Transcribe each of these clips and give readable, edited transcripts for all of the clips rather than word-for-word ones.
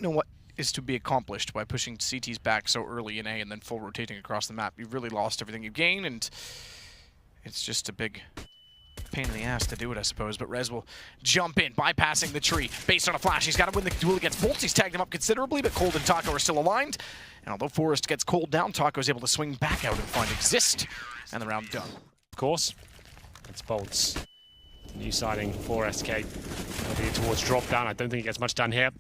know what is to be accomplished by pushing CTs back so early in A and then full rotating across the map. You've really lost everything you gain, and it's just a big pain in the ass to do it, I suppose. But Rez will jump in, bypassing the tree. Based on a flash, he's got to win the duel against Bolts. He's tagged him up considerably, but Cold and Taco are still aligned. And although Forest gets Cold down, Taco is able to swing back out and find Exist, and the round done. Of course, it's Bolts. New siding for SK. Moving towards drop down. I don't think he gets much done here.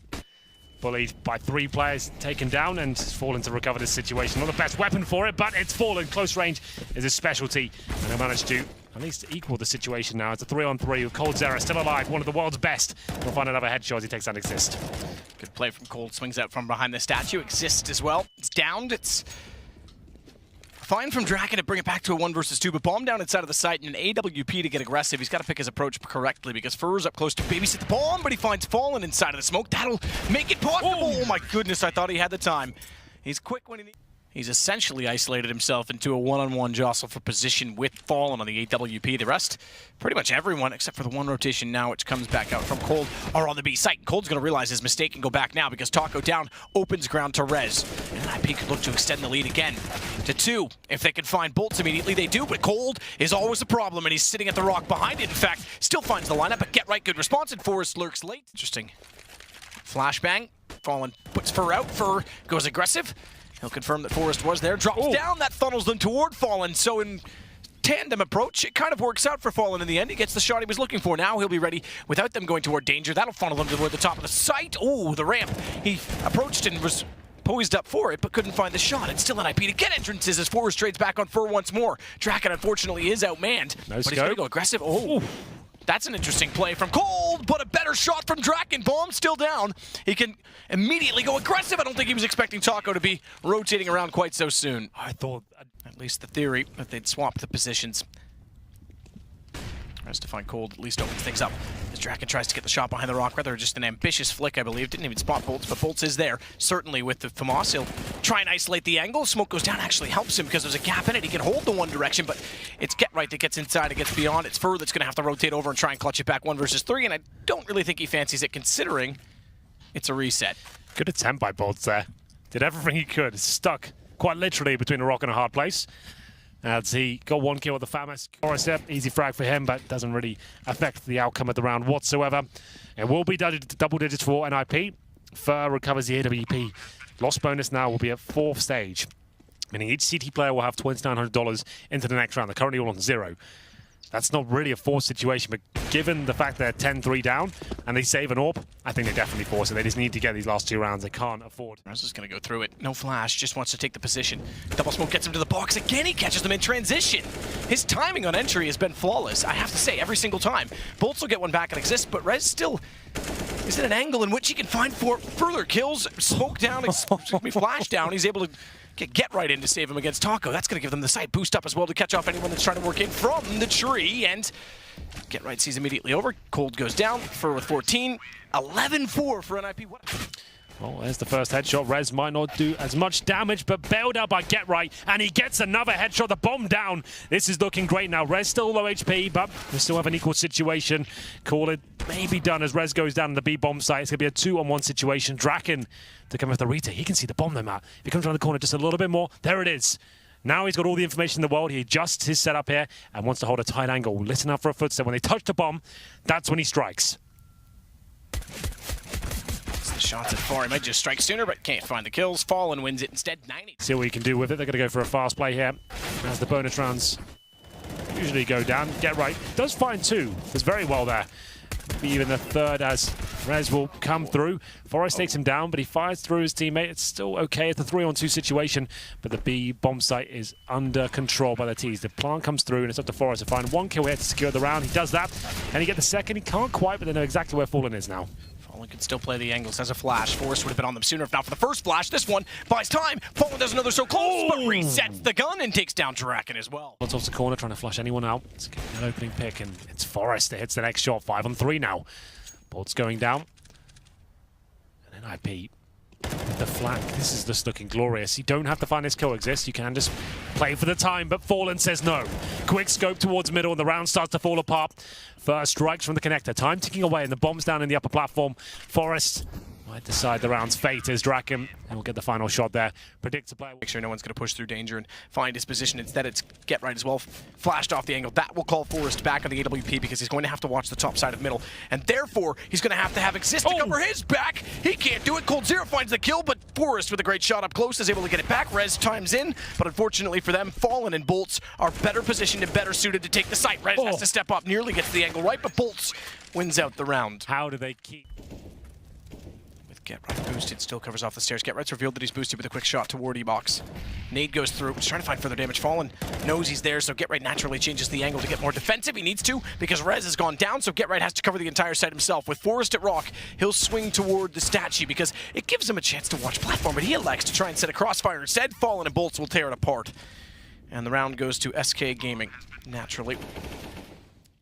Bullied by 3 players, taken down, and fallen to recover this situation. Not the best weapon for it, but it's fallen. Close range is his specialty, and they managed to at least equal the situation now. It's a 3-on-3 with Cold Zera still alive, one of the world's best. We'll find another headshot as he takes down Exist. Good play from Cold, swings out from behind the statue. Exist as well. It's downed. It's fine from Draken to bring it back to a 1 versus 2, but bomb down inside of the site and an AWP to get aggressive. He's got to pick his approach correctly because Fur's up close to babysit the bomb, but he finds Fallen inside of the smoke. That'll make it possible. Oh my goodness, I thought he had the time. He's quick when he needs. He's essentially isolated himself into a one-on-one jostle for position with Fallen on the AWP. The rest, pretty much everyone, except for the one rotation now, which comes back out from Cold, are on the B site. Cold's going to realize his mistake and go back now because Taco down opens ground to Rez. And NiP could look to extend the lead again to 2. If they can find Bolts immediately, they do, but Cold is always a problem, and he's sitting at the rock behind it. In fact, still finds the lineup, but Get Right, good response, and Forest lurks late. Interesting. Flashbang. Fallen puts Fur out. Fur goes aggressive. He'll confirm that Forest was there, drops down, that funnels them toward Fallen. So in tandem approach, it kind of works out for Fallen in the end. He gets the shot he was looking for. Now he'll be ready without them going toward danger. That'll funnel them toward the top of the site. Oh, the ramp. He approached and was poised up for it, but couldn't find the shot. It's still an IP to get entrances as Forest trades back on Fur once more. Draken, unfortunately, is outmanned. No but he's going to go aggressive. Oh. That's an interesting play from Cold, but a better shot from Draken. Bomb still down. He can immediately go aggressive. I don't think he was expecting Taco to be rotating around quite so soon. I thought, at least the theory, that they'd swap the positions. Tries to find Cold, at least opens things up. As Draken tries to get the shot behind the rock, rather just an ambitious flick, I believe. Didn't even spot Bolts, but Bolts is there. Certainly with the FAMAS, he'll try and isolate the angle. Smoke goes down, actually helps him because there's a gap in it. He can hold the one direction, but it's Get Right that gets inside, it gets beyond. It's Fur that's going to have to rotate over and try and clutch it back 1 versus 3, and I don't really think he fancies it considering it's a reset. Good attempt by Bolts there. Did everything he could. Stuck quite literally between a rock and a hard place. As he got 1 kill with the FAMAS. Forest, easy frag for him, but doesn't really affect the outcome of the round whatsoever. It will be double digits for NiP. Fur recovers the AWP. Loss bonus now will be at 4th stage, meaning each CT player will have $2,900 into the next round. They're currently all on 0. That's not really a forced situation, but given the fact they're 10-3 down and they save an AWP, I think they definitely force it. They just need to get these last 2 rounds. They can't afford. Rez is going to go through it. No flash, just wants to take the position. Double smoke gets him to the box. Again, he catches them in transition. His timing on entry has been flawless, I have to say, every single time. Bolts will get one back and Exist, but Rez still is in an angle in which he can find further kills. Smoke down, flash down. He's able to Get Right in to save him against Taco. That's going to give them the site boost up as well to catch off anyone that's trying to work in from the tree. And Get Right sees immediately over. Cold goes down. Fur with 14. 11-4 for NiP. Well, there's the first headshot. Rez might not do as much damage, but bailed out by Get Right, and he gets another headshot. The bomb down. This is looking great now. Rez still low HP, but we still have an equal situation. Call it maybe done as Rez goes down in the B bomb site. It's going to be a 2-on-1 situation. Draken to come with the retake. He can see the bomb though, Matt. If he comes around the corner just a little bit more, there it is. Now he's got all the information in the world. He adjusts his setup here and wants to hold a tight angle. Listen up for a footstep. When they touch the bomb, that's when he strikes. The shots at far. He might just strike sooner, but can't find the kills. Fallen wins it instead. 90. See what he can do with it. They're going to go for a fast play here as the bonus rounds usually go down. Get Right does find 2. Does very well there. Maybe even the 3rd as Rez will come through. Forest takes him down, but he fires through his teammate. It's still okay. It's a 3-on-2 situation, but the B bomb site is under control by the T's. The plant comes through, and it's up to Forest to find 1 kill here to secure the round. He does that, and he gets the 2nd. He can't quite, but they know exactly where Fallen is now. Fallen can still play the angles as a flash. Forest would have been on them sooner if not for the first flash. This one buys time. Fallen does another so close, but resets the gun and takes down Draken as well. On top of the corner, trying to flush anyone out. It's an opening pick, and it's Forest that hits the next shot. 5-on-3 now. Bolt's going down. And then NiP with the flank. This is just looking glorious. You don't have to find this coexist. You can just play for the time, but Fallen says no. Quick scope towards middle, and the round starts to fall apart. First strikes from the connector. Time ticking away, and the bomb's down in the upper platform. Forest Might decide the round's fate as Draken, and we'll get the final shot there. Predicts the play. Make sure no one's going to push through danger and find his position. Instead, it's Get Right as well. Flashed off the angle. That will call Forrest back on the AWP because he's going to have to watch the top side of middle. And therefore, he's going to have Exist to cover his back. He can't do it. Cold Zero finds the kill, but Forrest with a great shot up close is able to get it back. Rez times in, but unfortunately for them, Fallen and Bolts are better positioned and better suited to take the site. Rez has to step up, nearly gets the angle right, but Bolts wins out the round. How do they keep... Get Right boosted, still covers off the stairs. Get Right's revealed that he's boosted with a quick shot toward E-Box. Nade goes through, he's trying to find further damage. Fallen knows he's there, so Get Right naturally changes the angle to get more defensive. He needs to, because Rez has gone down, so Get Right has to cover the entire site himself. With Forrest at Rock, he'll swing toward the statue because it gives him a chance to watch platform, but he elects to try and set a crossfire instead. Fallen and Bolts will tear it apart. And the round goes to SK Gaming, naturally.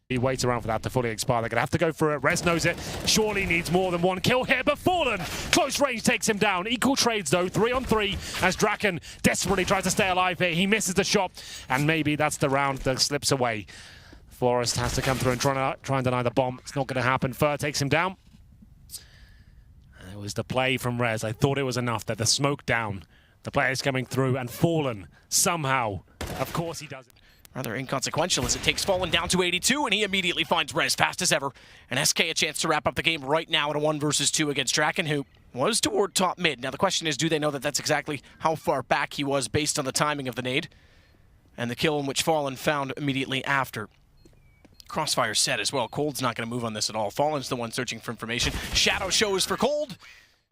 He waits around for that to fully expire. They're going to have to go for it. Rez knows it. Surely needs more than one kill here, but Fallen, close range takes him down. Equal trades though, 3-on-3, as Draken desperately tries to stay alive here. He misses the shot, and maybe that's the round that slips away. Forrest has to come through and try and deny the bomb. It's not going to happen. Fur takes him down. It was the play from Rez. I thought it was enough that the smoke down. The player's coming through, and Fallen, somehow, of course he does it. Rather inconsequential as it takes Fallen down to 82, and he immediately finds Rez fast as ever. And SK a chance to wrap up the game right now in a 1 versus 2 against Draken, who was toward top mid. Now the question is, do they know that that's exactly how far back he was based on the timing of the nade? And the kill in which Fallen found immediately after. Crossfire set as well. Cold's not going to move on this at all. Fallen's the one searching for information. Shadow shows for Cold.